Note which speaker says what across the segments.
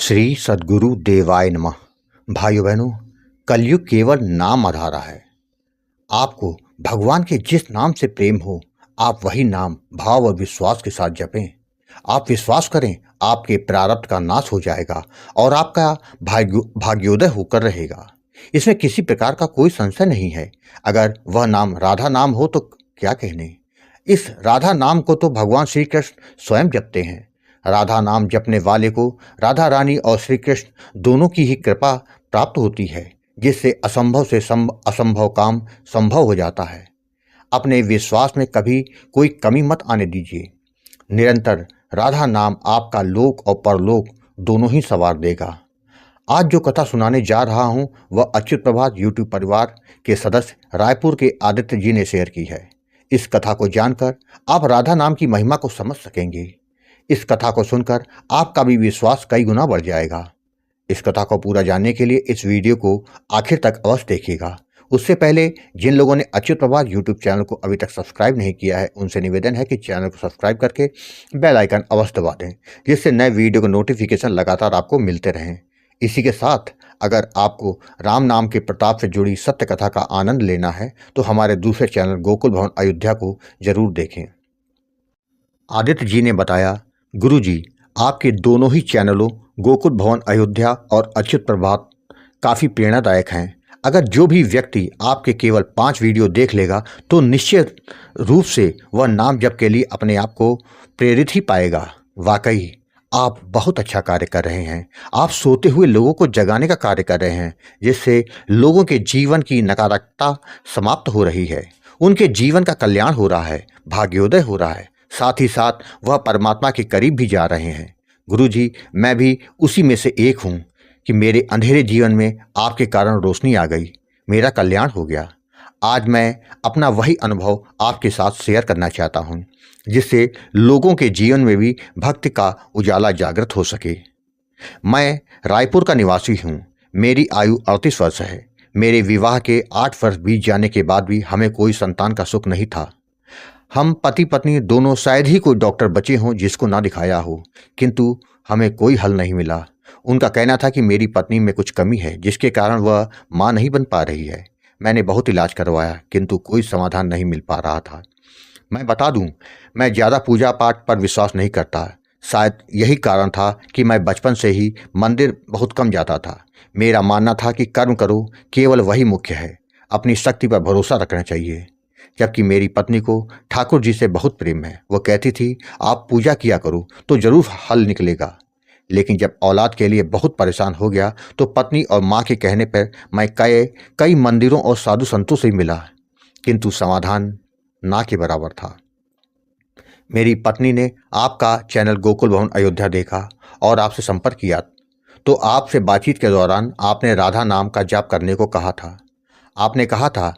Speaker 1: श्री सद्गुरु देवाय नमः। भाइयों बहनों, कलयुग केवल नाम आधारा है। आपको भगवान के जिस नाम से प्रेम हो, आप वही नाम भाव और विश्वास के साथ जपें। आप विश्वास करें, आपके प्रारब्ध का नाश हो जाएगा और आपका भाग्योदय होकर रहेगा। इसमें किसी प्रकार का कोई संशय नहीं है। अगर वह नाम राधा नाम हो तो क्या कहने। इस राधा नाम को तो भगवान श्री कृष्ण स्वयं जपते हैं। राधा नाम जपने वाले को राधा रानी और श्री कृष्ण दोनों की ही कृपा प्राप्त होती है, जिससे असंभव से असंभव काम संभव हो जाता है। अपने विश्वास में कभी कोई कमी मत आने दीजिए। निरंतर राधा नाम आपका लोक और परलोक दोनों ही संवार देगा। आज जो कथा सुनाने जा रहा हूं, वह अच्युत प्रभात यूट्यूब परिवार के सदस्य रायपुर के आदित्य जी ने शेयर की है। इस कथा को जानकर आप राधा नाम की महिमा को समझ सकेंगे। इस कथा को सुनकर आपका भी विश्वास कई गुना बढ़ जाएगा। इस कथा को पूरा जानने के लिए इस वीडियो को आखिर तक अवश्य देखिएगा। उससे पहले जिन लोगों ने अच्युत प्रभात यूट्यूब चैनल को अभी तक सब्सक्राइब नहीं किया है, उनसे निवेदन है कि चैनल को सब्सक्राइब करके बेल आइकन अवश्य दबा दें, जिससे नए वीडियो के नोटिफिकेशन लगातार आपको मिलते रहें। इसी के साथ अगर आपको राम नाम के प्रताप से जुड़ी सत्य कथा का आनंद लेना है तो हमारे दूसरे चैनल गोकुल भवन अयोध्या को जरूर देखें। आदित्य जी ने बताया, गुरुजी, आपके दोनों ही चैनलों गोकुल भवन अयोध्या और अच्युत प्रभात काफ़ी प्रेरणादायक हैं। अगर जो भी व्यक्ति आपके केवल 5 वीडियो देख लेगा तो निश्चित रूप से वह नाम जप के लिए अपने आप को प्रेरित ही पाएगा। वाकई आप बहुत अच्छा कार्य कर रहे हैं। आप सोते हुए लोगों को जगाने का कार्य कर रहे हैं, जिससे लोगों के जीवन की नकारात्मकता समाप्त हो रही है, उनके जीवन का कल्याण हो रहा है, भाग्योदय हो रहा है, साथ ही साथ वह परमात्मा के करीब भी जा रहे हैं। गुरुजी, मैं भी उसी में से एक हूँ कि मेरे अंधेरे जीवन में आपके कारण रोशनी आ गई, मेरा कल्याण हो गया। आज मैं अपना वही अनुभव आपके साथ शेयर करना चाहता हूँ, जिससे लोगों के जीवन में भी भक्ति का उजाला जागृत हो सके। मैं रायपुर का निवासी हूँ। मेरी आयु 38 वर्ष है। मेरे विवाह के 8 वर्ष बीत जाने के बाद भी हमें कोई संतान का सुख नहीं था। हम पति पत्नी दोनों शायद ही कोई डॉक्टर बचे हों जिसको ना दिखाया हो, किंतु हमें कोई हल नहीं मिला। उनका कहना था कि मेरी पत्नी में कुछ कमी है, जिसके कारण वह मां नहीं बन पा रही है। मैंने बहुत इलाज करवाया, किंतु कोई समाधान नहीं मिल पा रहा था। मैं बता दूं, मैं ज़्यादा पूजा पाठ पर विश्वास नहीं करता। शायद यही कारण था कि मैं बचपन से ही मंदिर बहुत कम जाता था। मेरा मानना था कि कर्म करो, केवल वही मुख्य है, अपनी शक्ति पर भरोसा रखना चाहिए। जबकि मेरी पत्नी को ठाकुर जी से बहुत प्रेम है। वह कहती थी, आप पूजा किया करो तो जरूर हल निकलेगा। लेकिन जब औलाद के लिए बहुत परेशान हो गया तो पत्नी और माँ के कहने पर मैं कई मंदिरों और साधु संतों से मिला, किंतु समाधान ना के बराबर था। मेरी पत्नी ने आपका चैनल गोकुल भवन अयोध्या देखा और आपसे संपर्क किया, तो आपसे बातचीत के दौरान आपने राधा नाम का जाप करने को कहा था। आपने कहा था,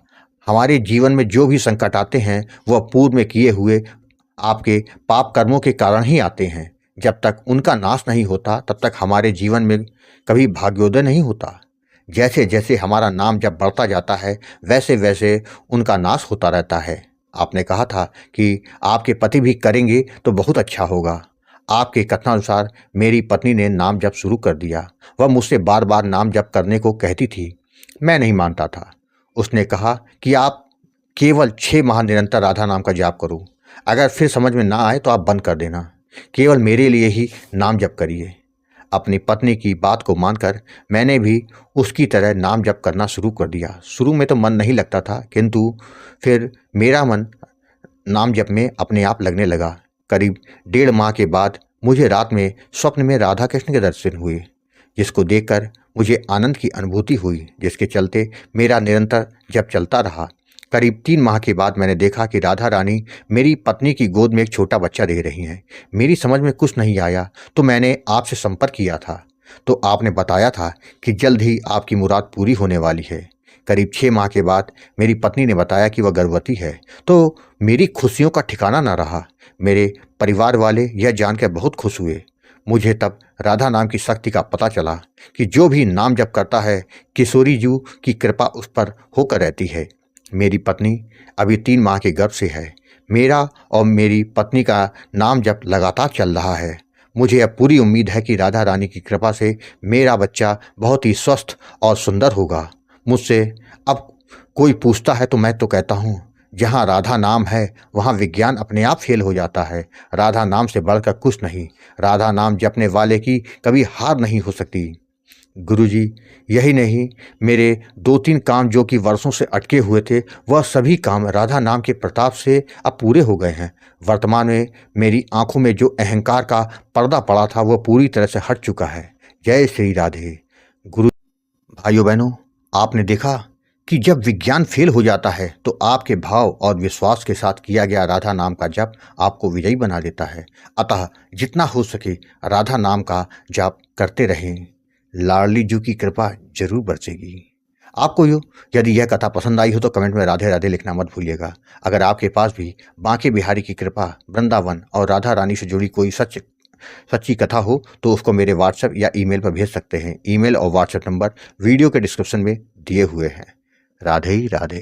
Speaker 1: हमारे जीवन में जो भी संकट आते हैं वह पूर्व में किए हुए आपके पाप कर्मों के कारण ही आते हैं। जब तक उनका नाश नहीं होता तब तक हमारे जीवन में कभी भाग्योदय नहीं होता। जैसे जैसे हमारा नाम जब बढ़ता जाता है वैसे वैसे उनका नाश होता रहता है। आपने कहा था कि आपके पति भी करेंगे तो बहुत अच्छा होगा। आपके कथनानुसार मेरी पत्नी ने नाम जप शुरू कर दिया। वह मुझसे बार बार नाम जप करने को कहती थी। मैं नहीं मानता था। उसने कहा कि आप केवल 6 माह निरंतर राधा नाम का जाप करो। अगर फिर समझ में ना आए तो आप बंद कर देना। केवल मेरे लिए ही नाम जप करिए। अपनी पत्नी की बात को मानकर मैंने भी उसकी तरह नाम जप करना शुरू कर दिया। शुरू में तो मन नहीं लगता था, किंतु फिर मेरा मन नाम जप में अपने आप लगने लगा। करीब 1.5 माह के बाद मुझे रात में स्वप्न में राधा कृष्ण के दर्शन हुए, जिसको देखकर मुझे आनंद की अनुभूति हुई, जिसके चलते मेरा निरंतर जप चलता रहा। करीब 3 माह के बाद मैंने देखा कि राधा रानी मेरी पत्नी की गोद में एक छोटा बच्चा दे रही हैं। मेरी समझ में कुछ नहीं आया तो मैंने आपसे संपर्क किया था, तो आपने बताया था कि जल्द ही आपकी मुराद पूरी होने वाली है। करीब 6 माह के बाद मेरी पत्नी ने बताया कि वह गर्भवती है, तो मेरी खुशियों का ठिकाना न रहा। मेरे परिवार वाले यह जानकर बहुत खुश हुए। मुझे तब राधा नाम की शक्ति का पता चला कि जो भी नाम जप करता है, किशोरी जी की कृपा उस पर होकर रहती है। मेरी पत्नी अभी 3 माह के गर्भ से है। मेरा और मेरी पत्नी का नाम जप लगातार चल रहा है। मुझे अब पूरी उम्मीद है कि राधा रानी की कृपा से मेरा बच्चा बहुत ही स्वस्थ और सुंदर होगा। मुझसे अब कोई पूछता है तो मैं तो कहता हूँ, जहाँ राधा नाम है वहाँ विज्ञान अपने आप फेल हो जाता है। राधा नाम से बढ़कर कुछ नहीं। राधा नाम जपने वाले की कभी हार नहीं हो सकती। गुरुजी, यही नहीं, मेरे 2-3 काम जो कि वर्षों से अटके हुए थे, वह सभी काम राधा नाम के प्रताप से अब पूरे हो गए हैं। वर्तमान में मेरी आंखों में जो अहंकार का पर्दा पड़ा था, वह पूरी तरह से हट चुका है। जय श्री राधे। गुरु भाइयों बहनों, आपने देखा कि जब विज्ञान फेल हो जाता है तो आपके भाव और विश्वास के साथ किया गया राधा नाम का जप आपको विजयी बना देता है। अतः जितना हो सके राधा नाम का जप करते रहें। लाडली जू की कृपा जरूर बरसेगी। आपको यदि यह कथा पसंद आई हो तो कमेंट में राधे राधे लिखना मत भूलिएगा। अगर आपके पास भी बांके बिहारी की कृपा, वृंदावन और राधा रानी से जुड़ी कोई सच्ची कथा हो तो उसको मेरे व्हाट्सएप या ईमेल पर भेज सकते हैं। ईमेल और व्हाट्सएप नंबर वीडियो के डिस्क्रिप्शन में दिए हुए हैं। राधे राधे।